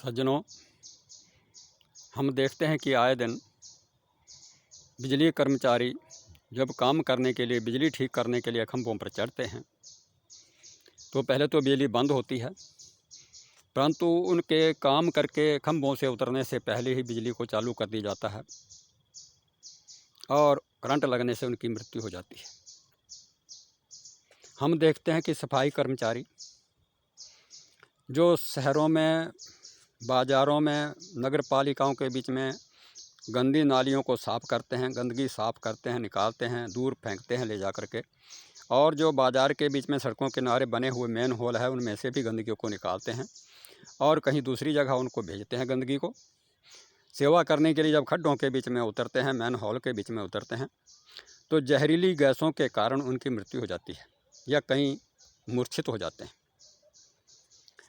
सज्जनों, हम देखते हैं कि आए दिन बिजली कर्मचारी जब काम करने के लिए, बिजली ठीक करने के लिए खंभों पर चढ़ते हैं तो पहले तो बिजली बंद होती है, परंतु उनके काम करके खंभों से उतरने से पहले ही बिजली को चालू कर दी जाता है और करंट लगने से उनकी मृत्यु हो जाती है। हम देखते हैं कि सफाई कर्मचारी जो शहरों में, बाज़ारों में, नगर पालिकाओं के बीच में गंदी नालियों को साफ़ करते हैं, गंदगी साफ़ करते हैं, निकालते हैं, दूर फेंकते हैं ले जा कर के, और जो बाज़ार के बीच में सड़कों के किनारे बने हुए मेन होल है उनमें से भी गंदगी को निकालते हैं और कहीं दूसरी जगह उनको भेजते हैं गंदगी को। सेवा करने के लिए जब खड्डों के बीच में उतरते हैं, मेन हॉल के बीच में उतरते हैं, तो जहरीली गैसों के कारण उनकी मृत्यु हो जाती है या कहीं मूर्छित हो जाते हैं।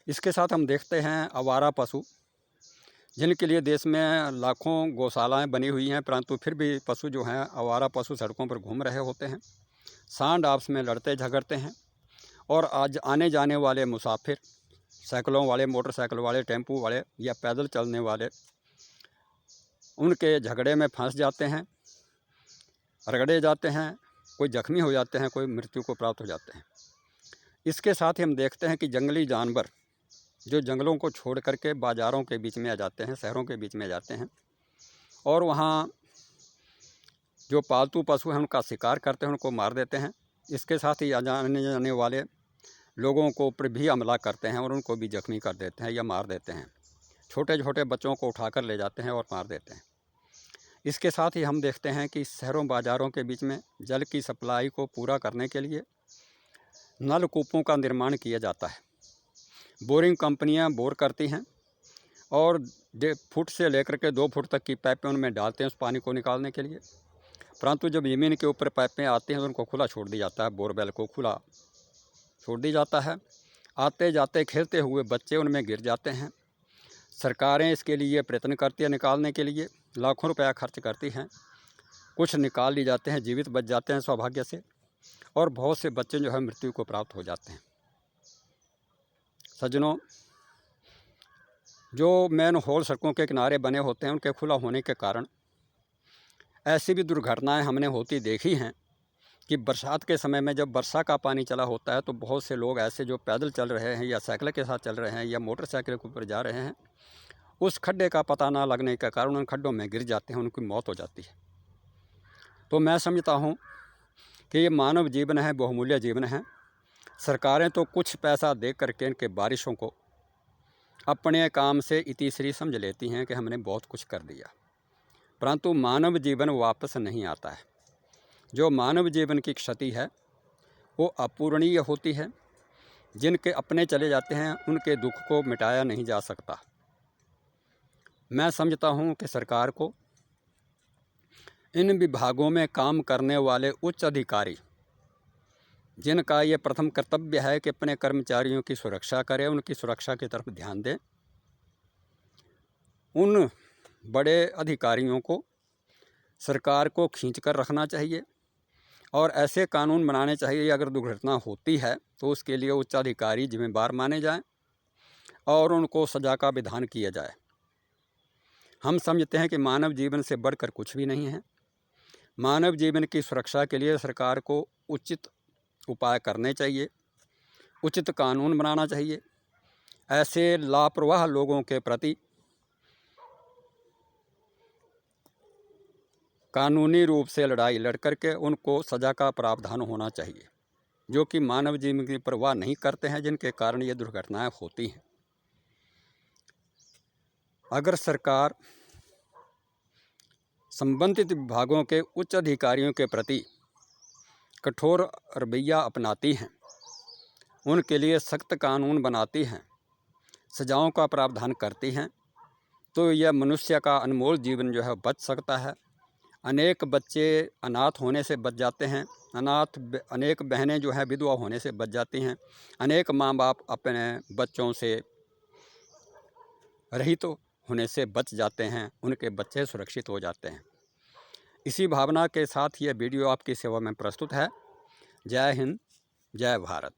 इसके साथ हम देखते हैं आवारा पशु, जिनके लिए देश में लाखों गौशालाएं बनी हुई हैं, परंतु फिर भी पशु जो हैं आवारा पशु सड़कों पर घूम रहे होते हैं, सांड आपस में लड़ते झगड़ते हैं और आज आने जाने वाले मुसाफिर, साइकिलों वाले, मोटरसाइकिल वाले, टेम्पू वाले या पैदल चलने वाले उनके झगड़े में फंस जाते हैं, रगड़े जाते हैं, कोई जख्मी हो जाते हैं, कोई मृत्यु को प्राप्त हो जाते हैं। इसके साथ ही हम देखते हैं कि जंगली जानवर जो जंगलों को छोड़ करके बाज़ारों के बीच में आ जाते हैं, शहरों के बीच में आ जाते हैं और वहाँ जो पालतू पशु हैं उनका शिकार करते हैं, उनको मार देते हैं। इसके साथ ही आने जाने वाले लोगों को ऊपर भी हमला करते हैं और उनको भी जख्मी कर देते हैं या मार देते हैं। छोटे छोटे बच्चों को उठाकर ले जाते हैं और मार देते हैं। इसके साथ ही हम देखते हैं कि शहरों बाज़ारों के बीच में जल की सप्लाई को पूरा करने के लिए नलकूपों का निर्माण किया जाता है। बोरिंग कंपनियां बोर करती हैं और 1.5 फुट से लेकर के 2 फुट तक की पाइपें उनमें डालते हैं उस पानी को निकालने के लिए, परंतु जब ज़मीन के ऊपर पाइपें आती हैं तो उनको खुला छोड़ दिया जाता है, बोरवेल को खुला छोड़ दिया जाता है। आते जाते खेलते हुए बच्चे उनमें गिर जाते हैं। सरकारें इसके लिए प्रयत्न करती है निकालने के लिए, लाखों रुपया खर्च करती हैं, कुछ निकाल ली जाते हैं, जीवित बच जाते हैं सौभाग्य से, और बहुत से बच्चे जो है मृत्यु को प्राप्त हो जाते हैं। सज्जनों, जो मेन होल सड़कों के किनारे बने होते हैं उनके खुला होने के कारण ऐसी भी दुर्घटनाएं हमने होती देखी हैं कि बरसात के समय में जब वर्षा का पानी चला होता है तो बहुत से लोग ऐसे जो पैदल चल रहे हैं या साइकिल के साथ चल रहे हैं या मोटरसाइकिल के ऊपर जा रहे हैं, उस खड्डे का पता ना लगने के कारण उन खड्डों में गिर जाते हैं, उनकी मौत हो जाती है। तो मैं समझता हूँ कि ये मानव जीवन है, बहुमूल्य जीवन है। सरकारें तो कुछ पैसा दे करके इनके बारिशों को अपने काम से इतिश्री समझ लेती हैं कि हमने बहुत कुछ कर दिया, परंतु मानव जीवन वापस नहीं आता है। जो मानव जीवन की क्षति है वो अपूरणीय होती है। जिनके अपने चले जाते हैं उनके दुख को मिटाया नहीं जा सकता। मैं समझता हूँ कि सरकार को इन विभागों में काम करने वाले उच्च अधिकारी, जिनका ये प्रथम कर्तव्य है कि अपने कर्मचारियों की सुरक्षा करें, उनकी सुरक्षा की तरफ ध्यान दें, उन बड़े अधिकारियों को सरकार को खींच कर रखना चाहिए और ऐसे कानून बनाने चाहिए अगर दुर्घटना होती है तो उसके लिए उच्च अधिकारी जिम्मेदार माने जाएं और उनको सज़ा का विधान किया जाए। हम समझते हैं कि मानव जीवन से बढ़कर कुछ भी नहीं है। मानव जीवन की सुरक्षा के लिए सरकार को उचित उपाय करने चाहिए, उचित कानून बनाना चाहिए। ऐसे लापरवाह लोगों के प्रति कानूनी रूप से लड़ाई लड़ करके उनको सज़ा का प्रावधान होना चाहिए, जो कि मानव जीवन की परवाह नहीं करते हैं, जिनके कारण ये दुर्घटनाएं होती हैं। अगर सरकार संबंधित विभागों के उच्च अधिकारियों के प्रति कठोर रवैया अपनाती हैं, उनके लिए सख्त कानून बनाती हैं, सजाओं का प्रावधान करती हैं, तो यह मनुष्य का अनमोल जीवन जो है बच सकता है। अनेक बच्चे अनाथ होने से बच जाते हैं, अनेक बहनें जो हैं विधवा होने से बच जाती हैं, अनेक माँ बाप अपने बच्चों से रहित होने से बच जाते हैं, उनके बच्चे सुरक्षित हो जाते हैं। इसी भावना के साथ ये वीडियो आपकी सेवा में प्रस्तुत है। जय हिंद, जय भारत।